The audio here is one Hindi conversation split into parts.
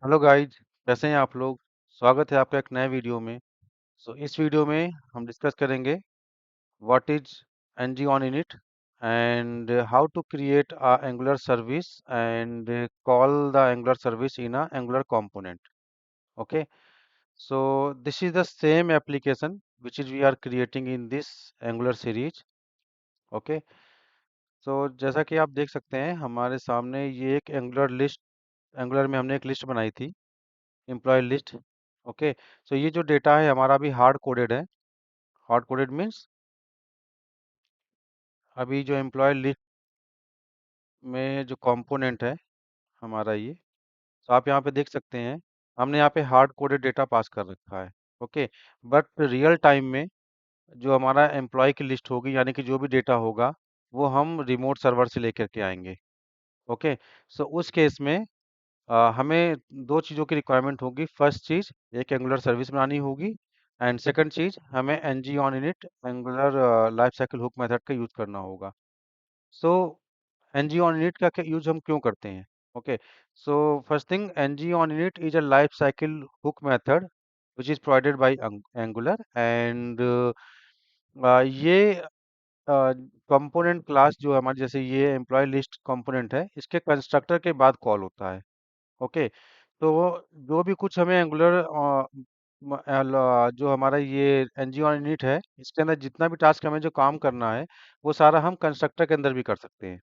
हेलो गाइज, कैसे हैं आप लोग। स्वागत है आपका एक नए वीडियो में। इस वीडियो में हम डिस्कस करेंगे what is ng on init and how to create a Angular service and call the Angular service in a Angular component. Okay, so this is the same application which is we are creating in this angular series. Okay, so जैसा कि आप देख सकते हैं हमारे सामने ये एक एंगुलर में हमने एक लिस्ट बनाई थी, एम्प्लॉय लिस्ट। ओके, सो ये जो डेटा है हमारा अभी हार्ड कोडेड है। हार्ड कोडेड मीन्स अभी जो एम्प्लॉय लिस्ट में जो कंपोनेंट है हमारा ये, तो आप यहाँ पे देख सकते हैं हमने यहाँ पे हार्ड कोडेड डेटा पास कर रखा है। ओके, बट रियल टाइम में जो हमारा एम्प्लॉय की लिस्ट होगी यानी कि जो भी डेटा होगा वो हम रिमोट सर्वर से लेकर के आएंगे। ओके, सो उस केस में हमें दो चीज़ों की रिक्वायरमेंट होगी। फर्स्ट चीज़, एक एंगुलर सर्विस बनानी होगी एंड सेकंड चीज़ हमें NG on init Angular life cycle hook method का यूज़ करना होगा। सो एनजी ऑन इनिट का यूज़ हम क्यों करते हैं? Okay, so first thing, NG on init is a life cycle hook method which is provided by Angular and ये कंपोनेंट क्लास जो हमारी, जैसे ये एम्प्लॉय लिस्ट कंपोनेंट है, इसके कंस्ट्रक्टर के बाद कॉल होता है। ओके, तो वो जो भी कुछ हमें एंगुलर जो हमारा ये एनजी ऑन यूनिट है, इसके अंदर जितना भी टास्क हमें जो काम करना है वो सारा हम कंस्ट्रक्टर के अंदर भी कर सकते हैं।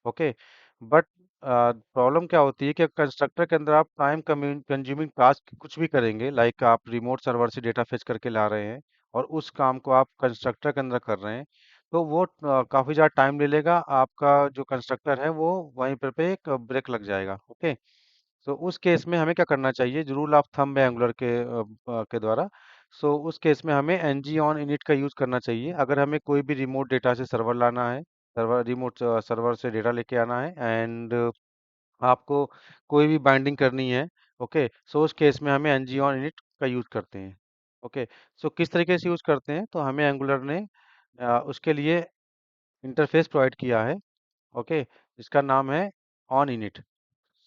ओके, बट प्रॉब्लम क्या होती है कि कंस्ट्रक्टर के अंदर आप टाइम कंज्यूमिंग टास्क कुछ भी करेंगे, लाइक आप रिमोट सर्वर से डेटा फेच करके ला रहे हैं और उस काम को आप कंस्ट्रक्टर के अंदर कर रहे हैं, तो वो काफ़ी ज़्यादा टाइम ले लेगा। आपका जो कंस्ट्रक्टर है वो वहीं पर पे एक ब्रेक लग जाएगा। ओके, तो उस केस में हमें क्या करना चाहिए, जो रूल ऑफ थंब है एंगुलर के द्वारा, सो उस केस में हमें एनजी ऑन इनिट का यूज़ करना चाहिए। अगर हमें कोई भी रिमोट डेटा से सर्वर लाना है, सर्वर रिमोट सर्वर से डेटा लेके आना है एंड आपको कोई भी बाइंडिंग करनी है, ओके, सो उस केस में हमें एनजी ऑन इनिट का यूज़ करते हैं। ओके, सो किस तरीके से यूज़ करते हैं, तो हमें एंगुलर ने उसके लिए इंटरफेस प्रोवाइड किया है। ओके, जिसका नाम है ऑन इनिट।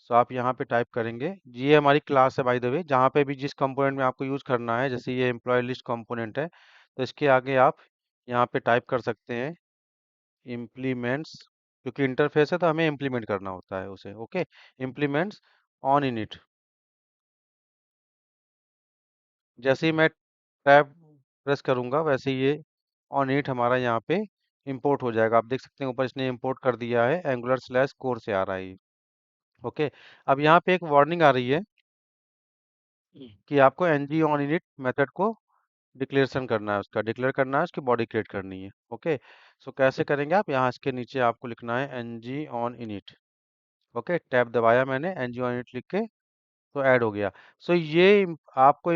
सो आप यहाँ पे टाइप करेंगे, ये हमारी क्लास है बाय द वे, जहाँ पे भी जिस कंपोनेंट में आपको यूज़ करना है, जैसे ये एम्प्लॉय लिस्ट कंपोनेंट है, तो इसके आगे आप यहाँ पे टाइप कर सकते हैं इम्प्लीमेंट्स, क्योंकि इंटरफेस है तो हमें इम्प्लीमेंट करना होता है उसे। Okay, implements on init. जैसे ही मैं टैब प्रेस करूँगा वैसे ही ये ऑन इनिट हमारा यहाँ पे इंपोर्ट हो जाएगा। आप देख सकते हैं ऊपर इसने इंपोर्ट कर दिया है, एंगुलर स्लैश कोर से आ रहा है ये। ओके, अब यहाँ पे एक वार्निंग आ रही है कि आपको एनजी ऑन इनिट मेथड को डिक्लेरेशन करना है, उसका डिक्लेयर करना है, उसकी बॉडी क्रिएट करनी है। ओके, सो कैसे करेंगे आप, यहाँ इसके नीचे आपको लिखना है NG on init. Okay, tab दबाया मैंने, एनजी ऑन इनिट लिख के तो ऐड हो गया। सो आपको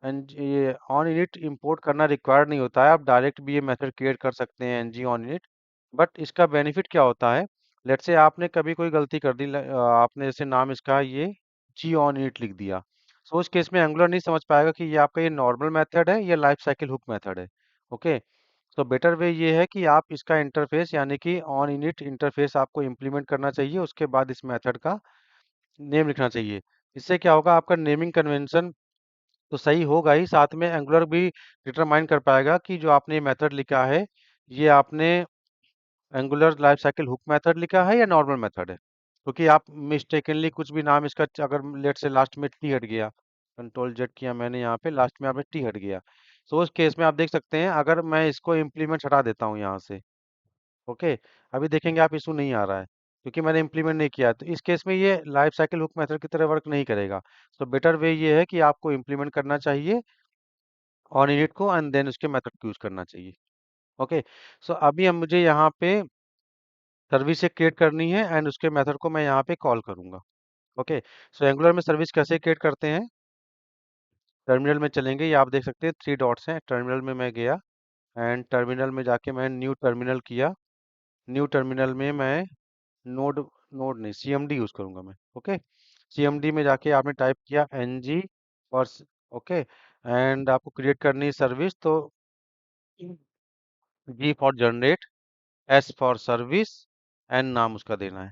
ये ऑन इनिट इंपोर्ट करना रिक्वायर्ड नहीं होता है, आप डायरेक्ट भी ये मेथड क्रिएट कर सकते हैं एनजी ऑन इनिट। बट इसका बेनिफिट क्या होता है, लेट्स से आपने कभी कोई गलती कर दी, आपने जैसे नाम इसका ये जी ऑन इनिट लिख दिया, सो उस केस में एंगुलर नहीं समझ पाएगा कि ये आपका ये नॉर्मल मेथड है या लाइफ साइकिल हुक मेथड है। ओके, तो बेटर वे ये है कि आप इसका इंटरफेस यानी कि ऑन इनिट इंटरफेस आपको इम्प्लीमेंट करना चाहिए, उसके बाद इस मेथड का नेम लिखना चाहिए। इससे क्या होगा, आपका नेमिंग कन्वेंशन तो सही होगा ही, साथ में एंगुलर भी डिटरमाइन कर पाएगा कि जो आपने मेथड लिखा है ये आपने angular life cycle hook method लिखा है या नॉर्मल मेथड है। क्योंकि आप मिस्टेकनली कुछ भी नाम इसका अगर लेट से लास्ट में टी हट गया, कंट्रोल जेड किया मैंने यहाँ पे, लास्ट में आपने टी हट गया, तो उस केस में आप देख सकते हैं अगर मैं इसको इम्प्लीमेंट हटा देता हूँ यहाँ से, ओके, अभी देखेंगे आप इशू नहीं आ रहा है क्योंकि मैंने इम्प्लीमेंट नहीं किया है। तो इस केस में ये लाइफ साइकिल हुक मेथड की तरह वर्क नहीं करेगा। तो बेटर वे ये है कि आपको इम्प्लीमेंट करना चाहिए ऑन इनिट को एंड देन उसके मेथड को यूज करना चाहिए। ओके, सो अभी हम मुझे यहाँ पे सर्विस एक क्रिएट करनी है एंड उसके मेथड को मैं यहाँ पे कॉल करूँगा। ओके, सो एंगुलर में सर्विस कैसे क्रिएट करते हैं, टर्मिनल में चलेंगे, ये आप देख सकते हैं थ्री डॉट्स हैं, टर्मिनल में मैं गया एंड टर्मिनल में जाके मैं न्यू टर्मिनल किया। न्यू टर्मिनल में मैं नोड नोड नहीं सीएमडी यूज करूंगा मैं। ओके, सीएमडी में जाके आपने टाइप किया एनजी और ओके, एंड आपको क्रिएट करनी है सर्विस, तो G for generate, S for service and नाम उसका देना है।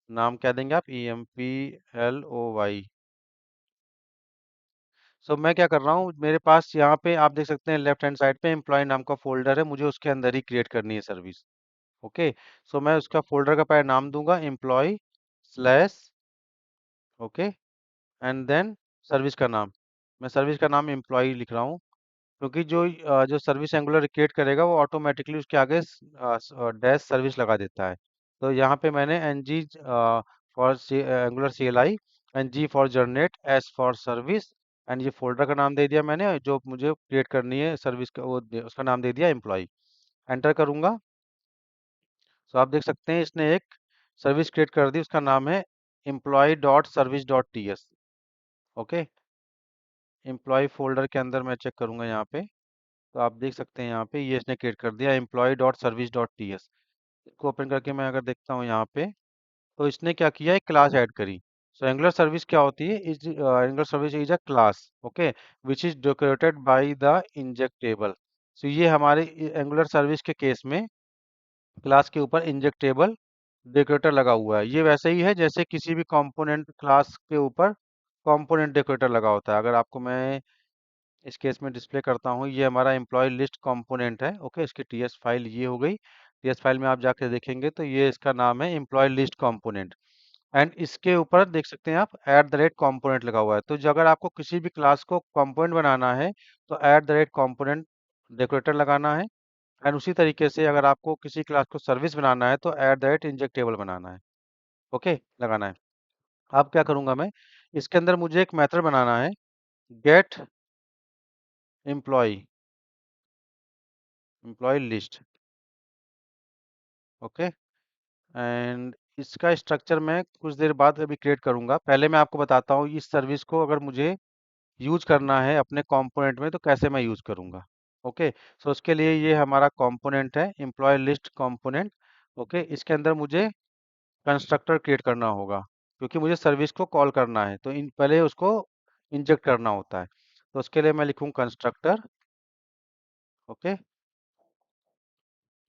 नाम क्या देंगे आप, E M P L O Y, so मैं क्या कर रहा हूँ, मेरे पास यहाँ पे आप देख सकते हैं लेफ्ट हैंड साइड पे एम्प्लॉय नाम का फोल्डर है, मुझे उसके अंदर ही क्रिएट करनी है सर्विस। ओके। सो मैं उसका फोल्डर का पहले नाम दूंगा employ slash, okay, and then service का नाम। मैं सर्विस का नाम एम्प्लॉय लिख रहा हूँ, क्योंकि जो सर्विस एंगुलर क्रिएट करेगा वो ऑटोमेटिकली उसके आगे डैश सर्विस लगा देता है। तो यहाँ पे मैंने N G for Angular C L I, N G for generate, S for service, and ये फोल्डर का नाम दे दिया मैंने, जो मुझे क्रिएट करनी है सर्विस का उसका नाम दे दिया एम्प्लॉय। एंटर करूंगा। तो आप देख सकते हैं इसने एक सर्विस क्रिएट कर दी, उसका नाम है employ dot service dot T S. Okay. Employ folder के अंदर मैं चेक करूंगा यहाँ पे, तो आप देख सकते हैं यहाँ पे ये इसने क्रिएट कर दिया employ dot service dot T S. इसको ओपन करके मैं अगर देखता हूँ यहाँ पे, तो इसने क्या किया, एक क्लास ऐड करी। सो एंगुलर सर्विस क्या होती है, is Angular service is a class, okay, which is decorated by the injectable. So ये हमारे एंगुलर सर्विस के केस में क्लास के ऊपर इंजेक्टेबल डेकोरेटर लगा हुआ है। ये वैसे ही है जैसे किसी भी कंपोनेंट क्लास के ऊपर कंपोनेंट डेकोरेटर लगा होता है। अगर आपको मैं इस केस में डिस्प्ले करता हूँ, ये हमारा एम्प्लॉय लिस्ट कंपोनेंट है, ओके, इसकी टीएस फाइल ये हो गई। टीएस फाइल में आप जाके देखेंगे तो ये इसका नाम है एम्प्लॉय लिस्ट कंपोनेंट। एंड इसके ऊपर देख सकते हैं आप एट द रेट कॉम्पोनेंट लगा हुआ है। तो जो अगर आपको किसी भी क्लास को कंपोनेंट बनाना है तो at the rate component decorator लगाना है। एंड उसी तरीके से अगर आपको किसी क्लास को सर्विस बनाना है तो एट द रेट इंजेक्टेबल बनाना है, ओके, लगाना है। अब क्या करूंगा मैं, इसके अंदर मुझे एक मेथड बनाना है, get employ, employ list, okay. And इसका स्ट्रक्चर मैं कुछ देर बाद अभी क्रिएट करूंगा। पहले मैं आपको बताता हूँ इस सर्विस को अगर मुझे यूज करना है अपने कंपोनेंट में तो कैसे मैं यूज करूंगा। ओके। सो उसके लिए ये हमारा कंपोनेंट है एम्प्लॉय लिस्ट कंपोनेंट। ओके, इसके अंदर मुझे कंस्ट्रक्टर क्रिएट करना होगा, क्योंकि मुझे सर्विस को कॉल करना है तो इन पहले उसको इंजेक्ट करना होता है। तो उसके लिए मैं लिखूँ कंस्ट्रक्टर, ओके,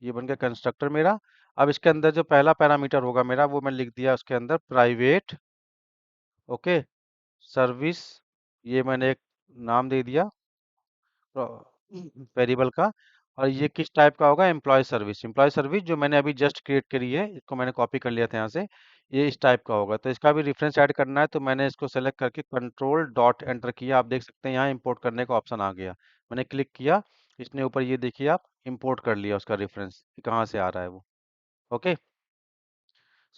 ये बन गया कंस्ट्रक्टर मेरा। अब इसके अंदर जो पहला पैरामीटर होगा मेरा वो मैं लिख दिया उसके अंदर प्राइवेट, ओके, सर्विस, ये मैंने एक नाम दे दिया वेरिएबल का। और ये किस टाइप का होगा, एम्प्लॉय सर्विस। एम्प्लॉय सर्विस जो मैंने अभी जस्ट क्रिएट करी है, इसको मैंने कॉपी कर लिया था यहाँ से, ये इस टाइप का होगा। तो इसका भी रेफरेंस ऐड करना है तो मैंने इसको सेलेक्ट करके कंट्रोल डॉट एंटर किया। आप देख सकते हैं यहाँ इंपोर्ट करने का ऑप्शन आ गया, मैंने क्लिक किया, इसने ऊपर ये देखिए आप इंपोर्ट कर लिया उसका रेफरेंस कहाँ से आ रहा है वो। ओके।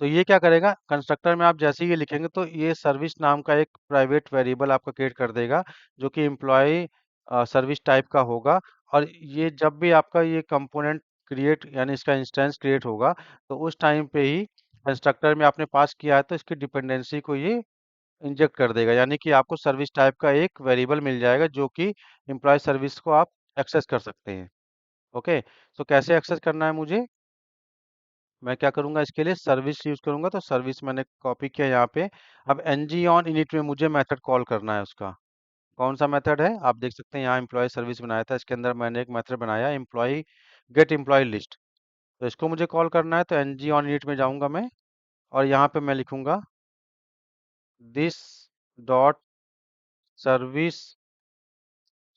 तो ये क्या करेगा, कंस्ट्रक्टर में आप जैसे ही ये लिखेंगे तो ये सर्विस नाम का एक प्राइवेट वेरिएबल आपका क्रिएट कर देगा, जो कि एम्प्लॉय सर्विस टाइप का होगा। और ये जब भी आपका ये कंपोनेंट क्रिएट यानी इसका इंस्टेंस क्रिएट होगा तो उस टाइम पे ही कंस्ट्रक्टर में आपने पास किया है तो इसकी डिपेंडेंसी को ये इंजेक्ट कर देगा, यानी कि आपको सर्विस टाइप का एक वेरिएबल मिल जाएगा जो कि एम्प्लॉय सर्विस को आप एक्सेस कर सकते हैं। ओके। तो कैसे एक्सेस करना है मुझे, मैं क्या करूंगा, इसके लिए सर्विस यूज करूंगा। तो सर्विस मैंने कॉपी किया यहाँ पे। अब ng ऑन इनिट में मुझे मेथड कॉल करना है उसका। कौन सा मेथड है, आप देख सकते हैं यहाँ एम्प्लॉय सर्विस बनाया था, इसके अंदर मैंने एक मेथड बनाया एम्प्लॉय गेट एम्प्लॉय लिस्ट। तो इसको मुझे कॉल करना है तो ng ऑन इनिट में जाऊंगा मैं, और यहाँ पे मैं लिखूंगा दिस डॉट सर्विस,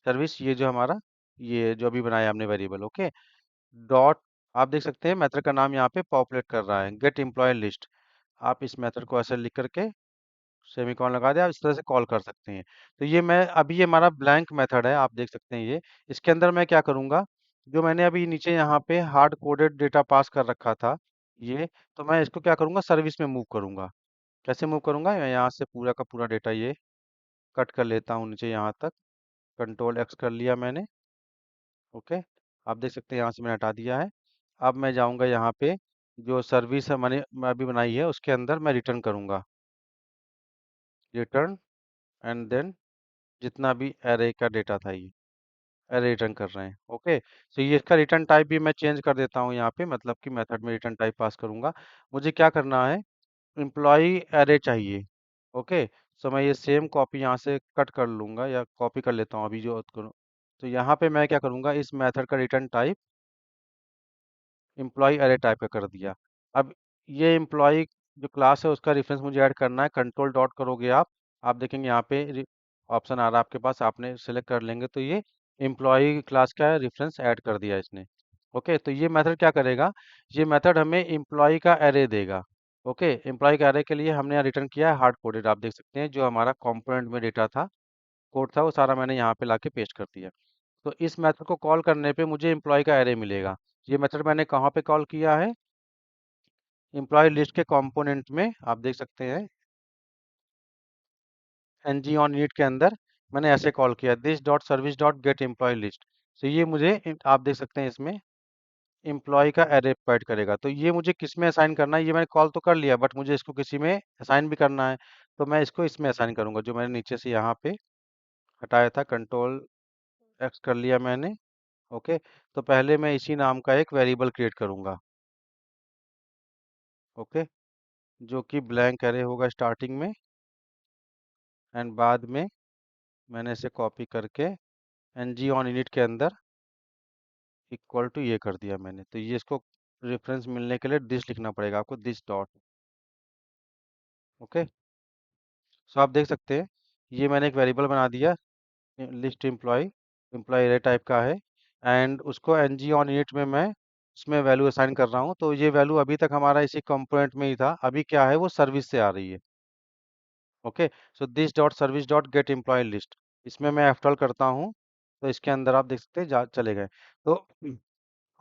सर्विस ये जो हमारा ये जो अभी बनाया हमने वेरिएबल, ओके, डॉट, आप देख सकते हैं मेथड का नाम यहाँ पे पॉपुलेट कर रहा है गेट एम्प्लॉय लिस्ट। आप इस मेथड को ऐसे लिख करके सेमीकोलन लगा दिया, आप इस तरह से कॉल कर सकते हैं। तो ये मैं अभी ये हमारा ब्लैंक मेथड है, आप देख सकते हैं ये। इसके अंदर मैं क्या करूंगा, जो मैंने अभी नीचे यहाँ पे हार्ड कोडेड डेटा पास कर रखा था ये, तो मैं इसको क्या करूंगा, सर्विस में मूव करूंगा। कैसे मूव करूंगा, मैं यहाँ से पूरा का पूरा डेटा ये कट कर लेता हूँ नीचे यहाँ तक, कंट्रोल एक्स कर लिया मैंने, ओके। आप देख सकते हैं यहाँ से मैंने हटा दिया है। अब मैं जाऊंगा यहाँ पे, जो सर्विस है मैंने मैं अभी बनाई है उसके अंदर मैं रिटर्न करूंगा, रिटर्न, एंड देन जितना भी एरे का डेटा था ये एरे रिटर्न कर रहे हैं, ओके। सो ये इसका रिटर्न टाइप भी मैं चेंज कर देता हूँ यहाँ पे, मतलब कि मेथड में रिटर्न टाइप पास करूंगा। मुझे क्या करना है, एम्प्लॉय एरे चाहिए, ओके। सो मैं ये सेम कॉपी यहाँ से कट कर लूंगा या कॉपी कर लेता हूँ अभी जो करूँ। तो यहाँ पे मैं क्या करूँगा, इस मेथड का return type employ array type का कर दिया। अब ये एम्प्लॉय जो क्लास है उसका रेफरेंस मुझे ऐड करना है, कंट्रोल डॉट करोगे आप देखेंगे यहाँ पे ऑप्शन आ रहा है आपके पास, आपने सिलेक्ट कर लेंगे तो ये एम्प्लॉय क्लास का रेफरेंस ऐड कर दिया इसने। ओके, तो ये मेथड क्या करेगा, ये मेथड हमें एम्प्लॉय का एरे देगा। ओके, एम्प्लॉय का एरे के लिए हमने यहाँ रिटर्न किया है हार्ड कोडेड, आप देख सकते हैं जो हमारा कंपोनेंट में डेटा था, कोड था, वो सारा मैंने यहाँ पे लाके पेस्ट कर दिया। तो इस मेथड को कॉल करने पे मुझे एम्प्लॉय का एरे मिलेगा। ये मेथड मैंने कहाँ पे कॉल किया है, एम्प्लॉय लिस्ट के कंपोनेंट में, आप देख सकते हैं ng on init के अंदर मैंने ऐसे कॉल किया, this dot service dot get employ list. तो ये मुझे आप देख सकते हैं इसमें एम्प्लॉय का एरे प्रोवाइड करेगा। तो ये मुझे किस में असाइन करना है, ये मैंने कॉल तो कर लिया, बट मुझे इसको किसी में असाइन भी करना है। तो मैं इसको इसमें असाइन करूंगा, जो मैंने नीचे से यहाँ पे हटाया था, कंट्रोल एक्स कर लिया मैंने। ओके, तो पहले मैं इसी नाम का एक वेरिएबल क्रिएट करूंगा। ओके, जो कि ब्लैंक एरे होगा स्टार्टिंग में, एंड बाद में मैंने इसे कॉपी करके ng ऑन इनिट के अंदर इक्वल टू ये कर दिया मैंने। तो ये इसको रेफरेंस मिलने के लिए दिस लिखना पड़ेगा आपको, दिस डॉट। ओके, सो आप देख सकते हैं ये मैंने एक वेरिएबल बना दिया, list employ, employ array type का है, एंड उसको ng ऑन इनिट में मैं उसमें वैल्यू असाइन कर रहा हूँ। तो ये वैल्यू अभी तक हमारा इसी कंपोनेंट में ही था, अभी क्या है वो सर्विस से आ रही है। Okay, so this dot service dot get employ list, इसमें मैं आफ्टर करता हूँ, तो इसके अंदर आप देख सकते हैं चले गए। तो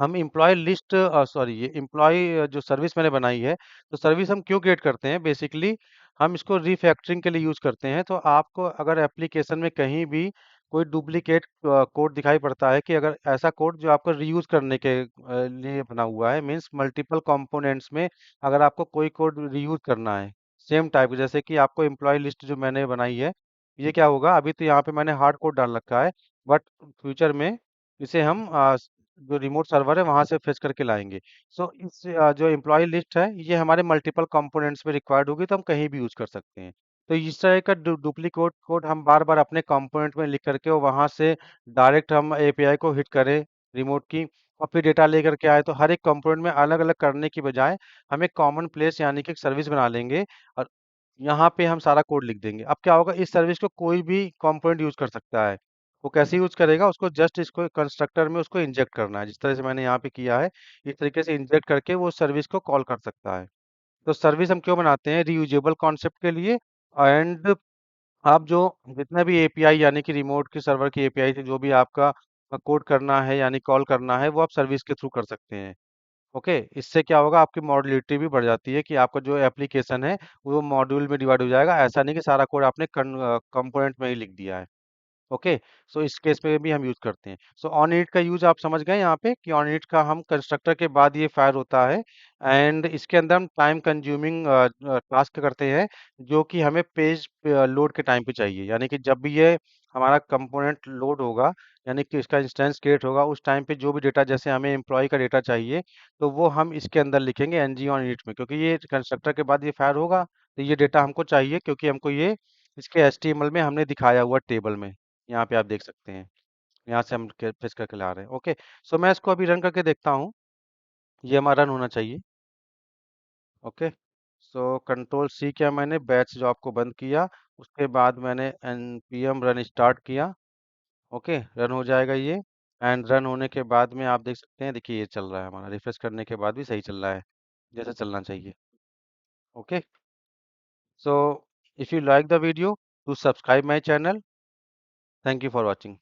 हम एम्प्लॉय लिस्ट, सॉरी, ये एम्प्लॉय जो सर्विस मैंने बनाई है, तो सर्विस हम क्यों क्रिएट करते हैं, बेसिकली हम इसको रीफैक्टरिंग के लिए यूज करते हैं। तो आपको अगर एप्लीकेशन में कहीं भी कोई डुप्लीकेट कोड दिखाई पड़ता है, कि अगर ऐसा कोड जो आपको रीयूज करने के लिए बना हुआ है, मींस मल्टीपल कंपोनेंट्स में अगर आपको कोई कोड रीयूज करना है सेम टाइप, जैसे कि आपको एम्प्लॉय लिस्ट जो मैंने बनाई है, ये क्या होगा, अभी तो यहाँ पे मैंने हार्ड कोड डाल रखा है, बट फ्यूचर में इसे हम जो रिमोट सर्वर है वहां से फेच करके लाएंगे। सो इस जो एम्प्लॉय लिस्ट है, ये हमारे मल्टीपल कंपोनेंट्स में रिक्वायर्ड होगी, तो हम कहीं भी यूज कर सकते हैं। तो इस तरह का डुप्लीकेट कोड हम बार बार अपने कंपोनेंट में लिख करके और वहां से डायरेक्ट हम एपीआई को हिट करें रिमोट की, और फिर डेटा लेकर के आए, तो हर एक कंपोनेंट में अलग अलग करने की बजाय हम एक कॉमन प्लेस यानी कि एक सर्विस बना लेंगे, और यहाँ पे हम सारा कोड लिख देंगे। अब क्या होगा, इस सर्विस को कोई भी कंपोनेंट यूज कर सकता है। वो कैसे यूज करेगा, उसको जस्ट इसको कंस्ट्रक्टर में उसको इंजेक्ट करना है, जिस तरह से मैंने यहाँ पे किया है, इस तरीके से इंजेक्ट करके वो सर्विस को कॉल कर सकता है। तो सर्विस हम क्यों बनाते हैं, रीयूजेबल कॉन्सेप्ट के लिए। एंड आप जो जितना भी एपीआई यानी कि रिमोट की सर्वर की एपीआई से जो भी आपका कोड करना है यानी कॉल करना है, वो आप सर्विस के थ्रू कर सकते हैं। ओके, इससे क्या होगा, आपकी मॉड्यूलिटी भी बढ़ जाती है, कि आपका जो एप्लीकेशन है वो मॉड्यूल में डिवाइड हो जाएगा, ऐसा नहीं कि सारा कोड आपने कंपोनेंट में ही लिख दिया है। ओके, सो इस केस में भी हम यूज करते हैं। सो ऑन इट का यूज आप समझ गए यहाँ पे, कि ऑन इट का हम कंस्ट्रक्टर के बाद ये फायर होता है, एंड इसके अंदर हम टाइम कंज्यूमिंग टास्क करते हैं, जो कि हमें पेज लोड के टाइम पे चाहिए, यानी कि जब भी ये हमारा कंपोनेंट लोड होगा, यानी कि इसका इंस्टेंस क्रिएट होगा, उस टाइम पे जो भी डेटा, जैसे हमें एम्प्लॉय का डेटा चाहिए, तो वो हम इसके अंदर लिखेंगे ng ऑन इट में, क्योंकि ये कंस्ट्रक्टर के बाद ये फायर होगा, तो ये डेटा हमको चाहिए, क्योंकि हमको ये इसके एचटीएमएल में हमने दिखाया हुआ टेबल में, यहाँ पे आप देख सकते हैं, यहाँ से हम फेच करके ला रहे हैं। ओके, सो मैं इसको अभी रन करके देखता हूँ, ये हमारा रन होना चाहिए। ओके, सो कंट्रोल सी किया मैंने, बैच जो आपको बंद किया, उसके बाद मैंने npm रन स्टार्ट किया। ओके, रन हो जाएगा ये, एंड रन होने के बाद में आप देख सकते हैं, देखिए ये चल रहा है हमारा, रिफ्रेश करने के बाद भी सही चल रहा है, जैसा चलना चाहिए। Okay, so if you like the video, to subscribe my channel. Thank you for watching.